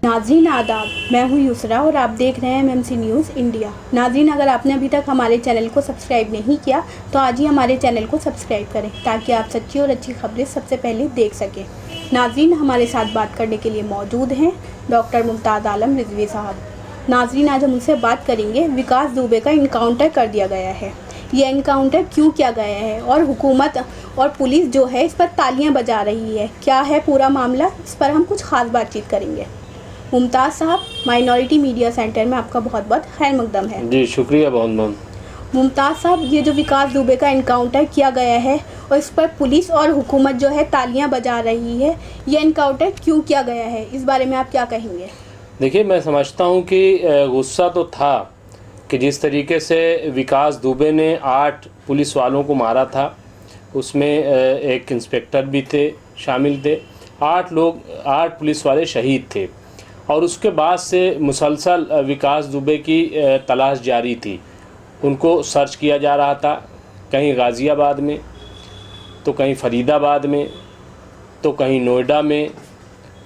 नाज़रीन आदाब, मैं हूँ युसरा और आप देख रहे हैं एमएमसी न्यूज़ इंडिया। नाज़रीन, अगर आपने अभी तक हमारे चैनल को सब्सक्राइब नहीं किया तो आज ही हमारे चैनल को सब्सक्राइब करें ताकि आप सच्ची और अच्छी खबरें सबसे पहले देख सकें। नाज़रीन, हमारे साथ बात करने के लिए मौजूद हैं डॉक्टर मुमताज़ आलम रिजवी साहब। नाज़रीन, आज हम उनसे बात करेंगे विकास दुबे का इनकाउंटर कर दिया गया है। ये इनकाउंटर क्यों किया गया है और हुकूमत और पुलिस जो है इस पर तालियां बजा रही है, क्या है पूरा मामला, इस पर हम कुछ ख़ास बातचीत करेंगे। मुमताज़ साहब, माइनॉरिटी मीडिया सेंटर में आपका बहुत बहुत खैर मकदम है। जी शुक्रिया बहुत बहुत। मुमताज़ साहब, ये जो विकास दुबे का इनकाउंटर किया गया है और इस पर पुलिस और हुकूमत जो है तालियां बजा रही है, ये इनकाउंटर क्यों किया गया है, इस बारे में आप क्या कहेंगे? देखिए, मैं समझता हूँ कि गुस्सा तो था कि जिस तरीके से विकास दुबे ने 8 पुलिस वालों को मारा था, उसमें एक इंस्पेक्टर भी थे, शामिल थे। 8 पुलिस वाले शहीद थे और उसके बाद से मुसलसल विकास दुबे की तलाश जारी थी। उनको सर्च किया जा रहा था, कहीं गाज़ियाबाद में, तो कहीं फरीदाबाद में, तो कहीं नोएडा में,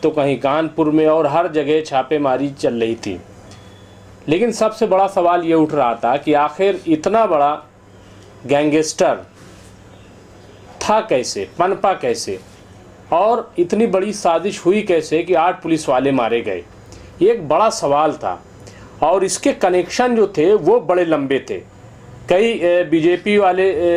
तो कहीं कानपुर में, और हर जगह छापेमारी चल रही थी। लेकिन सबसे बड़ा सवाल ये उठ रहा था कि आखिर इतना बड़ा गैंगस्टर था कैसे, पनपा कैसे, और इतनी बड़ी साजिश हुई कैसे कि 8 पुलिस वाले मारे गए। ये एक बड़ा सवाल था और इसके कनेक्शन जो थे वो बड़े लंबे थे। कई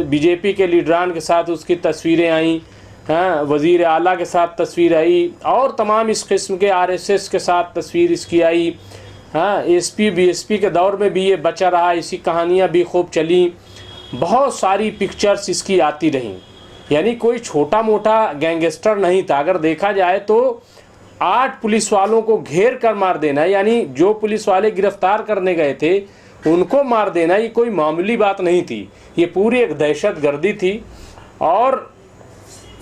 बीजेपी के लीडरान के साथ उसकी तस्वीरें आई, हाँ, वज़ीर आला के साथ तस्वीर आई और तमाम इस किस्म के आरएसएस के साथ तस्वीर इसकी आई। हाँ, एसपी बीएसपी के दौर में भी ये बचा रहा, इसी कहानियाँ भी खूब चली, बहुत सारी पिक्चर्स इसकी आती रहीं। यानी कोई छोटा मोटा गैंगस्टर नहीं था। अगर देखा जाए तो 8 पुलिस वालों को घेर कर मार देना, यानी जो पुलिस वाले गिरफ्तार करने गए थे उनको मार देना, ये कोई मामूली बात नहीं थी। ये पूरी एक दहशतगर्दी थी। और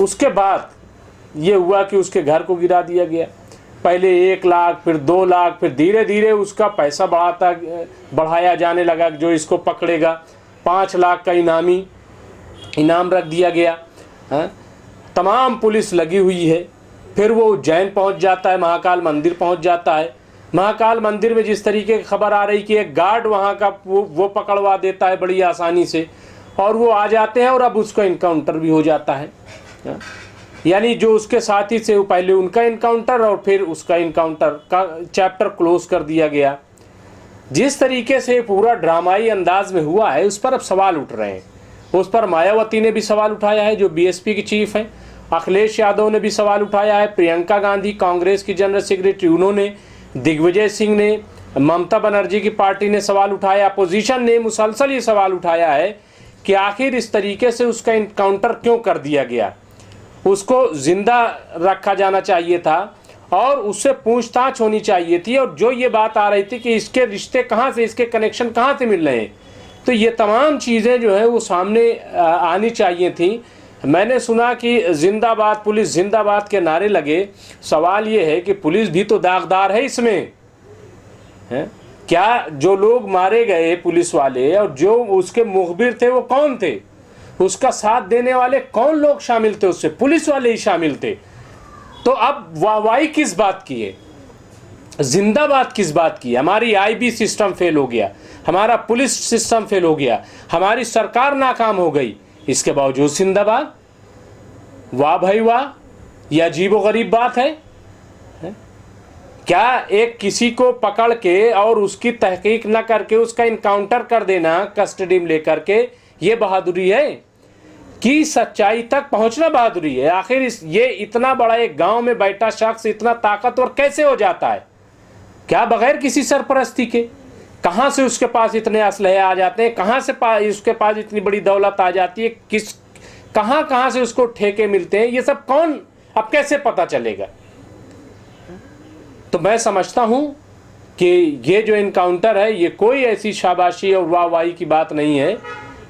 उसके बाद ये हुआ कि उसके घर को गिरा दिया गया। पहले 1 लाख, फिर 2 लाख, फिर धीरे धीरे उसका पैसा बढ़ाया जाने लगा। जो इसको पकड़ेगा 5 लाख का इनाम रख दिया गया। हाँ, तमाम पुलिस लगी हुई है। फिर वो उज्जैन पहुंच जाता है, महाकाल मंदिर पहुंच जाता है। महाकाल मंदिर में जिस तरीके की खबर आ रही कि एक गार्ड वहां का वो पकड़वा देता है बड़ी आसानी से, और वो आ जाते हैं और अब उसका इनकाउंटर भी हो जाता है। यानी जो उसके साथी से पहले उनका इनकाउंटर और फिर उसका इनकाउंटर का चैप्टर क्लोज कर दिया गया। जिस तरीके से पूरा ड्रामाई अंदाज में हुआ है उस पर अब सवाल उठ रहे हैं। उस पर मायावती ने भी सवाल उठाया है, जो बीएसपी की चीफ हैं। अखिलेश यादव ने भी सवाल उठाया है। प्रियंका गांधी, कांग्रेस की जनरल सेक्रेटरी, उन्होंने, दिग्विजय सिंह ने, ममता बनर्जी की पार्टी ने सवाल उठाया। अपोजिशन ने मुसलसल ये सवाल उठाया है कि आखिर इस तरीके से उसका इनकाउंटर क्यों कर दिया गया। उसको जिंदा रखा जाना चाहिए था और उससे पूछताछ होनी चाहिए थी। और जो ये बात आ रही थी कि इसके रिश्ते कहाँ से, इसके कनेक्शन कहाँ से मिल रहे हैं, तो ये तमाम चीज़ें जो है वो सामने आनी चाहिए थी। मैंने सुना कि जिंदाबाद, पुलिस जिंदाबाद के नारे लगे। सवाल ये है कि पुलिस भी तो दागदार है इसमें, है क्या? जो लोग मारे गए पुलिस वाले और जो उसके मुखबिर थे वो कौन थे? उसका साथ देने वाले कौन लोग शामिल थे? उससे पुलिस वाले ही शामिल थे। तो अब वाहवाही किस बात की है, जिंदाबाद किस बात की है? हमारी आईबी सिस्टम फेल हो गया, हमारा पुलिस सिस्टम फेल हो गया, हमारी सरकार नाकाम हो गई, इसके बावजूद जिंदाबाद। वाह भाई वाह, यह अजीबोगरीब बात है। क्या एक किसी को पकड़ के और उसकी तहकीक न करके उसका इनकाउंटर कर देना कस्टडी में लेकर के, ये बहादुरी है कि सच्चाई तक पहुंचना बहादुरी है? आखिर ये इतना बड़ा एक गांव में बैठा शख्स इतना ताकतवर कैसे हो जाता है? क्या बगैर किसी सरपरस्ती के? कहां से उसके पास इतने असलहे आ जाते हैं? कहां से उसके पास इतनी बड़ी दौलत आ जाती है? कहां से उसको ठेके मिलते हैं? ये सब कौन, अब कैसे पता चलेगा? तो मैं समझता हूं कि ये जो इनकाउंटर है ये कोई ऐसी शाबाशी और वाहवाही की बात नहीं है।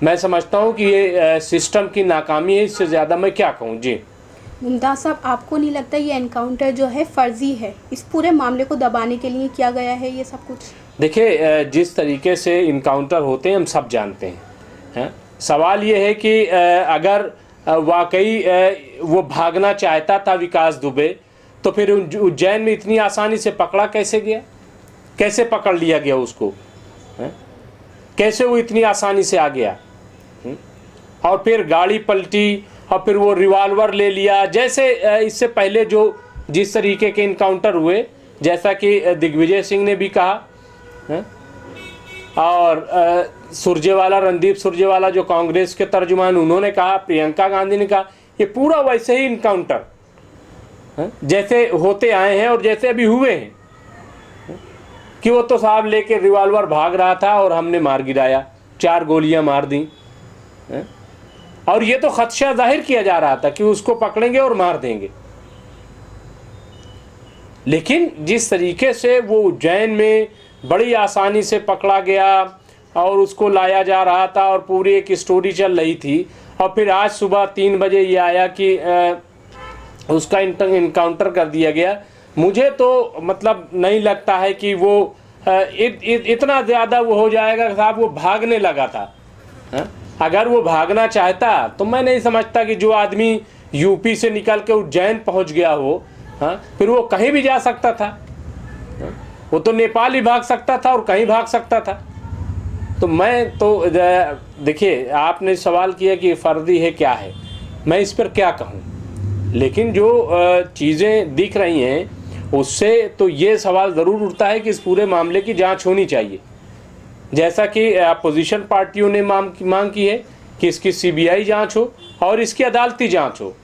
मैं समझता हूं कि ये सिस्टम की नाकामी है, इससे ज़्यादा मैं क्या कहूं। जी मुमताज़ साहब, आपको नहीं लगता ये एनकाउंटर जो है फर्जी है, इस पूरे मामले को दबाने के लिए किया गया है ये सब कुछ? देखिए, जिस तरीके से इनकाउंटर होते हैं हम सब जानते हैं। सवाल ये है कि अगर वाकई वो भागना चाहता था विकास दुबे, तो फिर उज्जैन में इतनी आसानी से पकड़ा कैसे गया, कैसे पकड़ लिया गया उसको, कैसे वो इतनी आसानी से आ गया। और फिर गाड़ी पलटी और फिर वो रिवॉल्वर ले लिया, जैसे इससे पहले जो जिस तरीके के इनकाउंटर हुए, जैसा कि दिग्विजय सिंह ने भी कहा, और सुरजेवाला, रणदीप सुरजेवाला जो कांग्रेस के तर्जुमान, उन्होंने कहा, प्रियंका गांधी ने कहा, ये पूरा वैसे ही इनकाउंटर जैसे होते आए हैं और जैसे अभी हुए हैं, कि वो तो साहब लेके रिवॉल्वर भाग रहा था और हमने मार गिराया, 4 गोलियां मार दी। और ये तो खदशा जाहिर किया जा रहा था कि उसको पकड़ेंगे और मार देंगे। लेकिन जिस तरीके से वो उज्जैन में बड़ी आसानी से पकड़ा गया और उसको लाया जा रहा था और पूरी एक स्टोरी चल रही थी, और फिर आज सुबह 3 बजे ये आया कि उसका इनकाउंटर कर दिया गया, मुझे तो मतलब नहीं लगता है कि वो इतना ज़्यादा वो हो जाएगा। साहब वो भागने लगा था, अगर वो भागना चाहता तो मैं नहीं समझता कि जो आदमी यूपी से निकल के उज्जैन पहुंच गया हो, फिर वो कहीं भी जा सकता था, वो तो नेपाल ही भाग सकता था और कहीं भाग सकता था। तो मैं तो देखिए, आपने सवाल किया कि फर्जी है क्या है, मैं इस पर क्या कहूँ, लेकिन जो चीज़ें दिख रही हैं उससे तो ये सवाल ज़रूर उठता है कि इस पूरे मामले की जांच होनी चाहिए, जैसा कि अपोजिशन पार्टियों ने मांग की है कि इसकी सीबीआई जांच हो और इसकी अदालती जांच हो।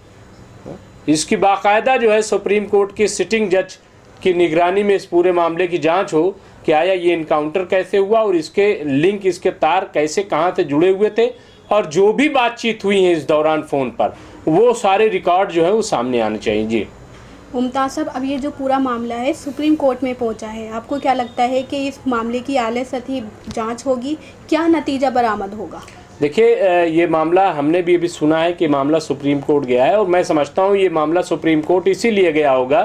इसकी बाकायदा जो है सुप्रीम कोर्ट की सिटिंग जज की निगरानी में इस पूरे मामले की जांच हो कि आया ये इनकाउंटर कैसे हुआ और इसके लिंक, इसके तार कैसे, कहाँ से जुड़े हुए थे, और जो भी बातचीत हुई है इस दौरान फ़ोन पर, वो सारे रिकॉर्ड जो है वो सामने आने चाहिए। जी मुमताज़ साहब, अब ये जो पूरा मामला है सुप्रीम कोर्ट में पहुंचा है, आपको क्या लगता है कि इस मामले की आले सतही जांच होगी, क्या नतीजा बरामद होगा? देखिए, ये मामला हमने भी अभी सुना है कि मामला सुप्रीम कोर्ट गया है, और मैं समझता हूँ ये मामला सुप्रीम कोर्ट इसीलिए गया होगा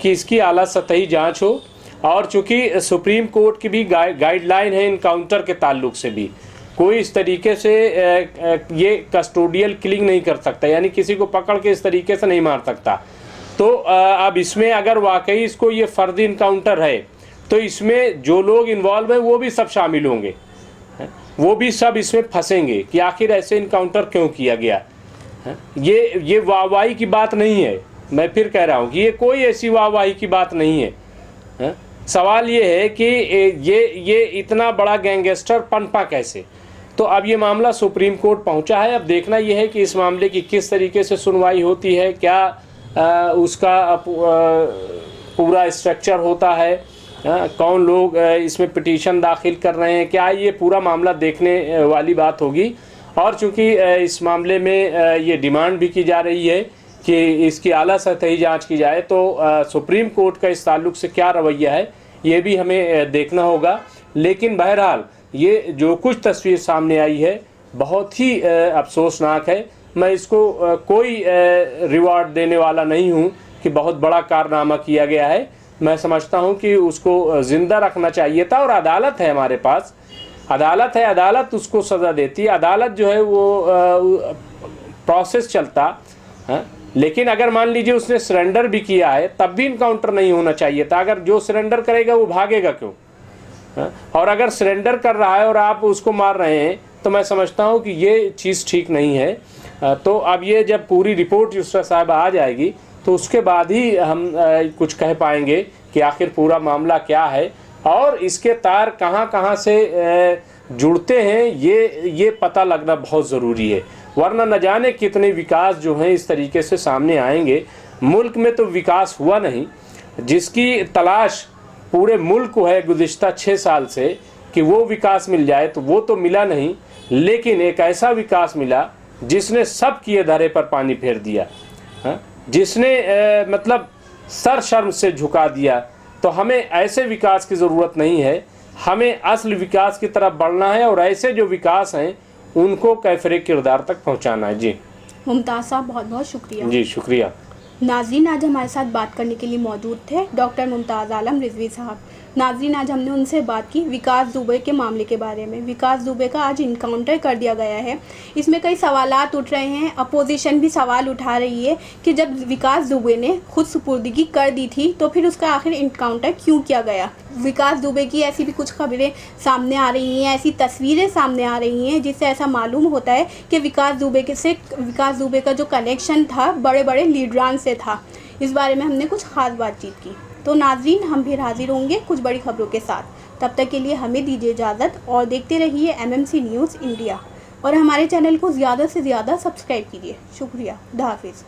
कि इसकी आला सतही जांच हो। और चूँकि सुप्रीम कोर्ट की भी गाइडलाइन है इनकाउंटर के ताल्लुक से भी, कोई इस तरीके से ये कस्टोडियल किलिंग नहीं कर सकता, यानी किसी को पकड़ के इस तरीके से नहीं मार सकता। तो अब इसमें अगर वाकई इसको ये फर्जी इनकाउंटर है, तो इसमें जो लोग इन्वॉल्व हैं वो भी सब शामिल होंगे, वो भी सब इसमें फंसेंगे कि आखिर ऐसे इनकाउंटर क्यों किया गया। ये वाहवाही की बात नहीं है, मैं फिर कह रहा हूँ कि ये कोई ऐसी वाहवाही की बात नहीं है। सवाल ये है कि ये इतना बड़ा गैंगस्टर पनपा कैसे। तो अब ये मामला सुप्रीम कोर्ट पहुंचा है, अब देखना ये है कि इस मामले की किस तरीके से सुनवाई होती है, क्या उसका पूरा स्ट्रक्चर होता है, कौन लोग इसमें पिटीशन दाखिल कर रहे हैं, क्या ये पूरा मामला देखने वाली बात होगी। और चूंकि इस मामले में ये डिमांड भी की जा रही है कि इसकी आला सतही जांच की जाए, तो सुप्रीम कोर्ट का इस ताल्लुक से क्या रवैया है ये भी हमें देखना होगा। लेकिन बहरहाल ये जो कुछ तस्वीर सामने आई है बहुत ही अफसोसनाक है। मैं इसको कोई रिवार्ड देने वाला नहीं हूँ कि बहुत बड़ा कारनामा किया गया है। मैं समझता हूँ कि उसको ज़िंदा रखना चाहिए था, और अदालत है हमारे पास, अदालत है, अदालत उसको सज़ा देती, अदालत जो है वो प्रोसेस चलता है। लेकिन अगर मान लीजिए उसने सरेंडर भी किया है तब भी इनकाउंटर नहीं होना चाहिए था। अगर जो सरेंडर करेगा वो भागेगा क्यों? और अगर सरेंडर कर रहा है और आप उसको मार रहे हैं तो मैं समझता हूँ कि ये चीज़ ठीक नहीं है। तो अब ये जब पूरी रिपोर्ट यूसुफ साहब आ जाएगी तो उसके बाद ही हम कुछ कह पाएंगे कि आखिर पूरा मामला क्या है और इसके तार कहाँ कहाँ से जुड़ते हैं, ये पता लगना बहुत ज़रूरी है। वरना न जाने कितने विकास जो हैं इस तरीके से सामने आएंगे। मुल्क में तो विकास हुआ नहीं, जिसकी तलाश पूरे मुल्क को है गुज़िश्ता 6 साल से कि वो विकास मिल जाए, तो वो तो मिला नहीं। लेकिन एक ऐसा विकास मिला जिसने सब किए धरे पर पानी फेर दिया, जिसने मतलब सर शर्म से झुका दिया। तो हमें ऐसे विकास की ज़रूरत नहीं है, हमें असल विकास की तरफ बढ़ना है और ऐसे जो विकास हैं उनको कैफरे किरदार तक पहुंचाना है। जी मुमताज़ साहब, बहुत बहुत शुक्रिया। जी शुक्रिया। नाज़रीन, आज हमारे साथ बात करने के लिए मौजूद थे डॉक्टर मुमताज़ आलम रिजवी साहब। नाज़रीन, आज हमने उनसे बात की विकास दुबे के मामले के बारे में। विकास दुबे का आज इनकाउंटर कर दिया गया है। इसमें कई सवालात उठ रहे हैं, अपोजिशन भी सवाल उठा रही है कि जब विकास दुबे ने खुद सुपुर्दगी कर दी थी तो फिर उसका आखिर इनकाउंटर क्यों किया गया। विकास दुबे की ऐसी भी कुछ खबरें सामने आ रही हैं, ऐसी तस्वीरें सामने आ रही हैं जिससे ऐसा मालूम होता है कि विकास दुबे का जो कनेक्शन था बड़े बड़े लीडरान से था। इस बारे में हमने कुछ ख़ास बातचीत की। तो नाज़रीन, हम फिर हाजिर होंगे कुछ बड़ी खबरों के साथ। तब तक के लिए हमें दीजिए इजाज़त और देखते रहिए MMC न्यूज़ इंडिया और हमारे चैनल को ज़्यादा से ज़्यादा सब्सक्राइब कीजिए। शुक्रिया। खुदा हाफिज़।